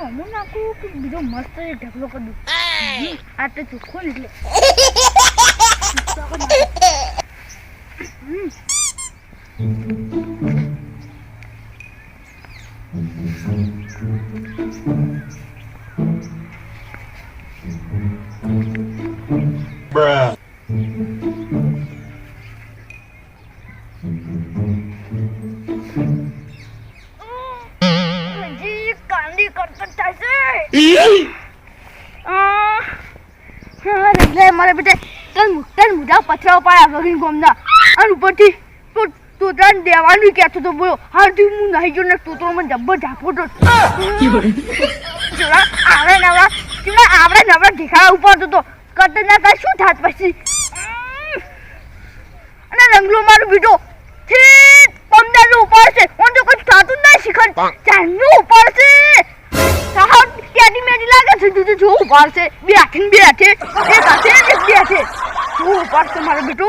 અમુક નાખું કે બીજો મસ્ત ઢગલો કરી દઉં. આ તો ચોખ્ખો ને એટલે કાંડી કરતા થાય મારે બેટા તન મોટા પથરા પાડ્યા વગીન ગોમના અને ઉપરથી તોતરાને દેવાનું કહેતો તો બોલો હાલથી હું નહીં જો ને તોતરો મને જબ્બર ઝાપો તો આવડે નવડા દેખાડા ઉપાડતો તો કરતા ના કઈ શું થાત પછી અને રંગલો મારો બીજો ઠીક પમદારનો ઉપાડશે ઓન તો કઈ થાતું જ નહીં શીખર ચાંદનો ઉપાડશે સાહેબ ત્યાંની મેડી લાગે છે તું જો ઉપાડશે બે હાથે એક હાથે શું ઉપાડશે મારો બેટો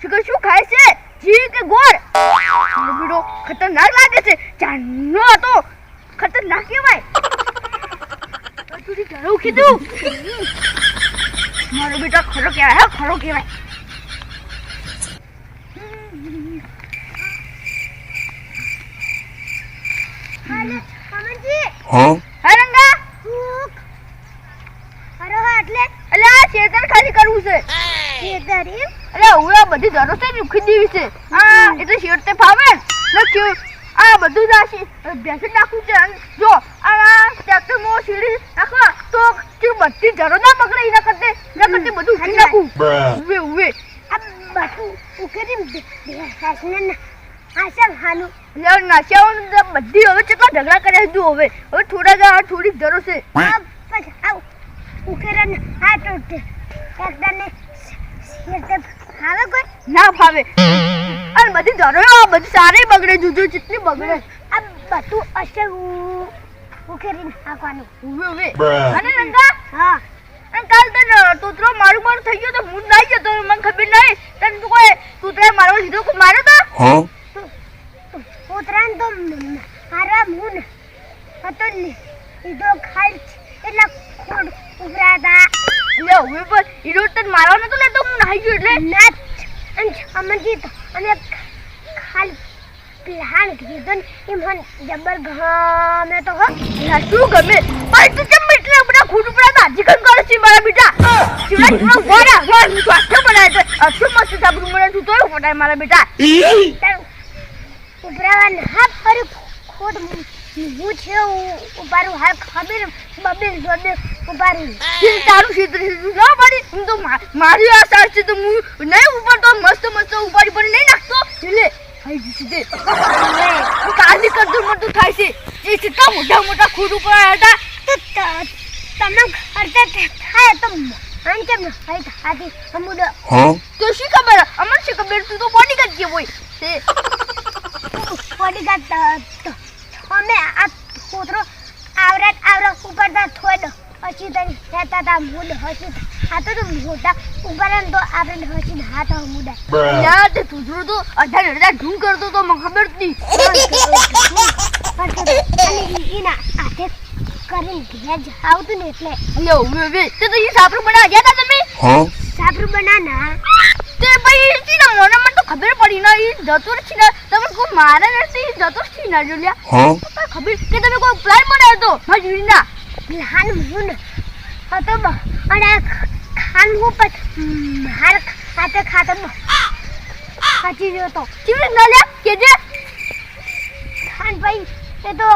શીખર શું ખાય છે જી કે ગોળ મારો બેટો ખતરનાક લાગે છે ચાંદનો હતો ખતરનાક કહેવાય તું ડરો કીધું મારો બેટા ખરો કહેવાય ખરો કહેવાય હાલે અમનજી હરંગા અરે એટલે આ શેતર ખાલી કરવું છે શેતર અરે ઓય બધી ધરો છે ને ઉખી દેવી છે હા એટલે શેર તે ફાવે નખ્યો આ બધું જાશે બેસી નાખું છે જો આ ટ્રેક્ટર મો સીડી નાખો તો કે બધી ધરો ના પકડે એના કરતે બધું ઉખી નાખું ઉવે આ બધું ઉખેરી બેસને આશા હાલું લે નાશાઓ બધી હવે કેટલા ઢગલા કર્યા જો હવે થોડી ધરો છે આવ ઉકેરન આ તો એકદમ ફાવે કોઈ ના ફાવે અને બધી ધરો બધી સારી બગડે જુજો જેટલી બગડે આ બધું અસર ઉકેરીને નાખવાનું ઉવે અને નંદા હા અને કાલ તને તોતરો મારું થઈ ગયો તો હું નહીં જતો મને ખબર નહીં તને તું કોઈ તોતરા મારવા લીધો કોઈ માર્યો તો હા તોતરાન તો મારા મુન હતો ને ઈદો ખાઈ એટલા ખોડ ઉભરાતા લે હવે પર ઈડો તને મારવા નતો લેતો હું નાઈ ગયો એટલે ના અમનજી તો અને ખાલ પ્લાન કીધું ઈમન જબર ગમે તો હો શું ગમે પણ તું કેમ એટલે બધા ખોડ ઉભરાતા જીકન કરે છે મારા બેટા ચીડા ગોરા હું સ્વાસ્થ્ય બનાય તો અક્ષુ મસ્ત સાબરું મને તું તોય ફોટાય મારા બેટા ઉભરાવા ના પર ખોડ હું છે ઉપારું હાલ ખબર બબે જોડે ઉપારું તારું ક્ષેત્ર ના પડી હું તો મારી આ સાર છે તો હું નહીં ઉપર તો મસ્ત ઉપાડી પણ નહીં નાખતો એટલે થઈ જશે તે કાલી કરતું મોટું થાય છે એ કેટલા મોટા ખોડ ઉપર આવ્યા હતા તમે કરતા થાય તો આમ કેમ હાઈ હાથી અમુદ તો શી ખબર અમન શી ખબર તું તો બોડી કાઢ કે હોય તે બોડી કાઢ અમે આ કોતરો આવરા ઉપરતા થોડો હસી તને કહેતા તા મૂડ હસી આ તો મોટા ઉપરન તો આપણે હસી હાથ મુડા યાર તે તુજરો તો અઢાર ઢૂંઢ કરતો તો મને ખબર જ નહીં ઈના આતે કરીને ઘેર આવતું ને એટલે લે વે તે તો ઈ સાપરું બના ગયા તા તમે સાપરું બનાના તે ભાઈ તીના મોને મને તો ખબર પડી ના ઈ જતો છે ને તમે કો મારે નથી જતો છે ના જોલ્યા ખબર કે તમે કોઈ પ્લાન બનાવ્યો તો મજૂરીના પ્લાન મુન હતો અને ખાન હું પર માર ખાતે ખાચી ગયો તો કેવી ન લે કે જે ખાન ભાઈ તે તો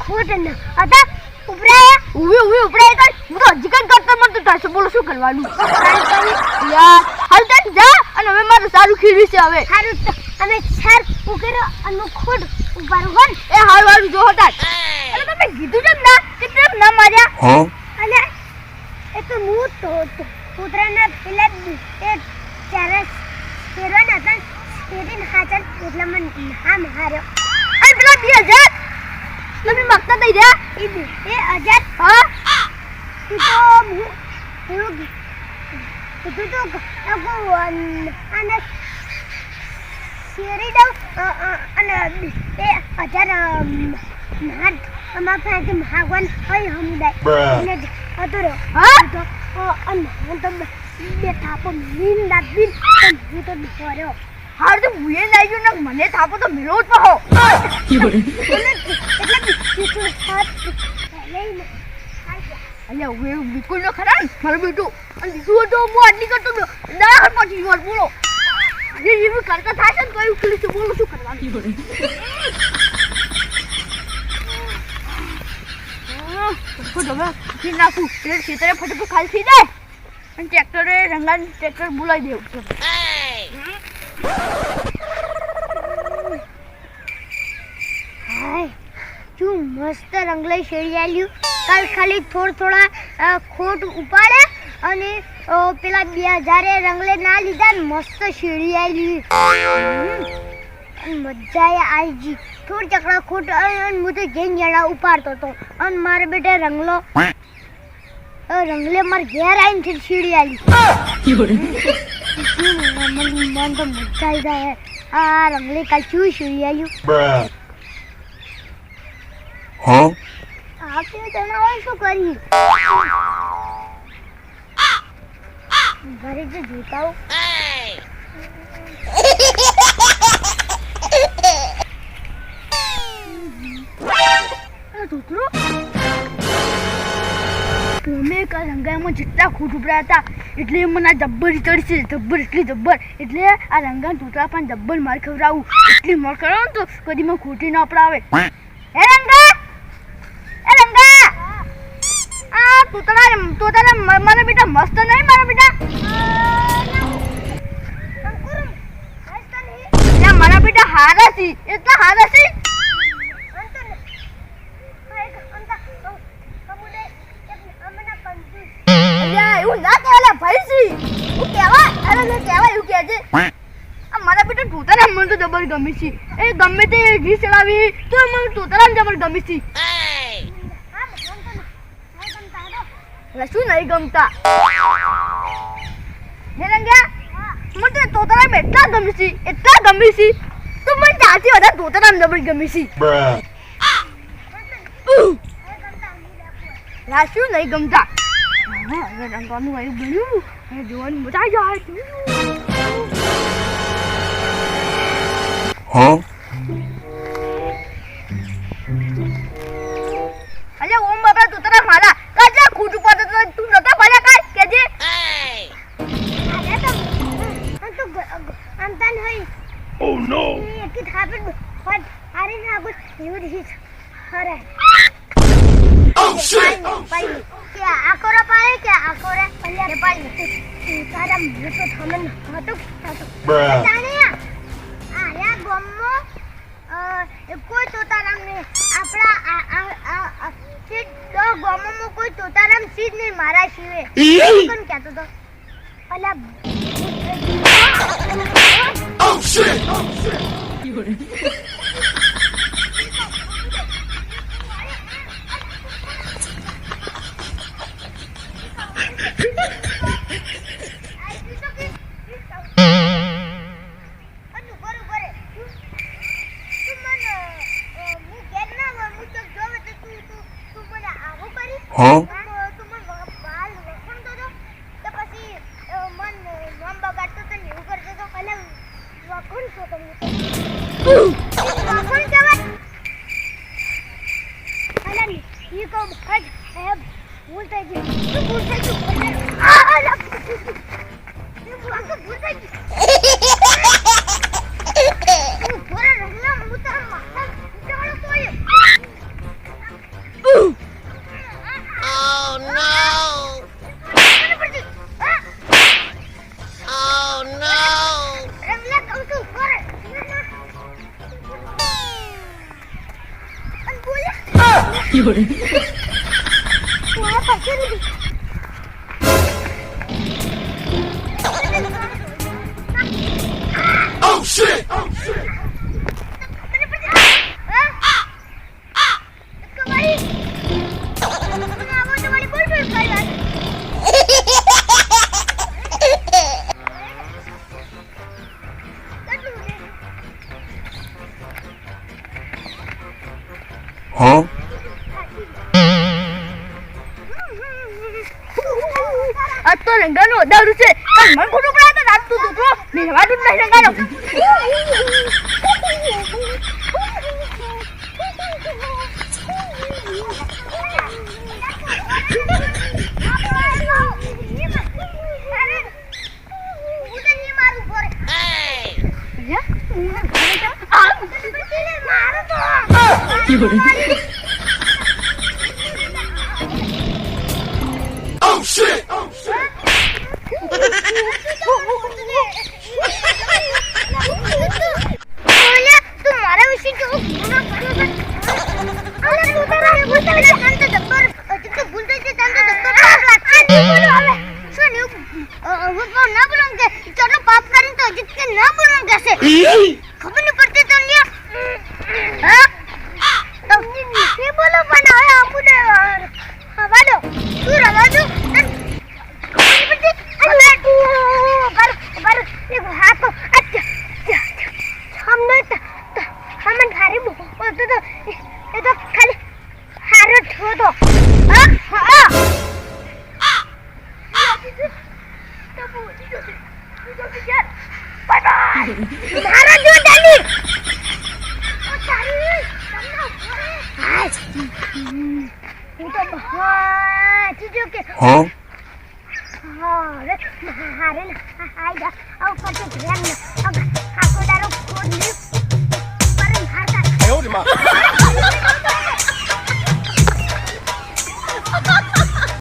ખોટ ન હતા ઉપરાયા ઉપરાયા તો હું તો જીકન કરતા મને તો તાસે બોલો શું કરવાનું યાર હાલ તક જા અને હવે મારું સારું ખીરવી છે હવે સારું અમે સર ઉકેરો અને ખોટ ઉપારું હોન એ હારું જો હતા અરે તમે કીધું કેમ ના કે કેમ ના માર્યા અને એ તો હું તો પુત્રના પેલા એ ચારે શેરવાના હતા શેરીન હાચન એટલે મને નામ હાર્યો અરે પેલા 2000 તમે મગતા દઈ દે એ અજાત હા તું તો અને શેરી દઉં અને 2000 ના અમાર પાસે ભાગવાન હોય હમદાય ને અતરો હા તો અન હું તો બે થાપો નીંદ દાદીન પણ હું તો બિચાર્યો હાર તો મુએ લઈ ગયો ને મને થાપો તો મેલો જ પહો એટલે હાથ લઈને અલ્યા હવે બિલકુલ ન ખરા ને મારું બેટું અને બીજું તો હું આટલી કરતો ના પછી વાર બોલો આજે એવું કરતા થાય છે ને કયું ખીલી છે બોલો શું કરવાનું નાખું ખેતરે ફટાફટ ખાલી થઈ જાય અને ટ્રેક્ટર બોલાવી દેવું હાય શું મસ્ત રંગલાઈ શેરી આલ્યું કાલ ખાલી થોડા ખોટ ઉપાડે અને પેલા 2000 રંગલે ના લીધા ને મસ્ત શેરી આલી મજા આવી જી થોડ ચકડા ખોટ અને હું તો જઈને જણા ઉપાડતો હતો અને મારે બેટા રંગલે માર ઘેર આવીને શેરી આલી મન તો મજા આવી જાય આ રંગલે કાલ શું શેરી આલ્યું આપણે તને શું કરી ઘરે જે જોતા તમે કા રંગામાં જેટલા ખોટ ઉભરા હતા એટલે મને જબ્બર ચડશે જબ્બર એટલે આ રંગા તૂટવા પણ જબ્બર માર ખવડાવું એટલી માર કરાવું તો કદી મને ખોટી ના પડાવે હે રંગા આ તૂતરા મારા બેટા મસ્ત નહીં મારા બેટા મારા બેટા હારા છે એટલા હારા છે એવું ના કહેવાય ભાઈ સી હું કહેવાય અરે ને કહેવાય એવું કહે છે આ મારા બેટા તૂતરા મને તો જબર ગમે છે એ ગમે તે ઘી ચડાવી તો મને તૂતરા જબર ગમે છે શું નહીં ગમતા હે રંગ્યા મને તોતરા એટલા ગમે છે તો મને ત્યાંથી વધારે તોતરા જબર ગમે છે શું નહીં ગમતા રંગાનું આવ્યું બન્યું જોવાની મજા આવી જાય અલ્યા ઓમ બાપા તોતરા મારા કાજા ખોટું પડે તો તું નતા ભલે કાઈ કેજે અંતન હોય ઓ નો કે થાપે ફટ આરે ના બસ એવું દીસ ખરે ઓ શિટ કે આકોરા પાડે કે આકોરા પલ્યા પાડે તારા મું તો થમન હતો જાણ્યા આ યા ગોમો કોઈ તોતારામ ને આપણા સીટ તો ગોમમાં કોઈ તોતારામ સીટ નહીં મારા સિવે કોણ કહેતો તો અલા ઓ shit Huh? Oh shit! Huh? આ તો રંગાનો દારૂ છે પણ મન ખોટું પડાતો રાત તું છોકરો મેવાડું નહીં રંગાનો Oh shit! ખબર નહીં પડતી તમને હા તમને બોલો પણ હવે આપુને વાડો તું રવા દો મારા જો ડાલી હું તો બહા ચીજો કે Huh? હારે હારે આઈ જા આવ કરતો ધ્યાન ન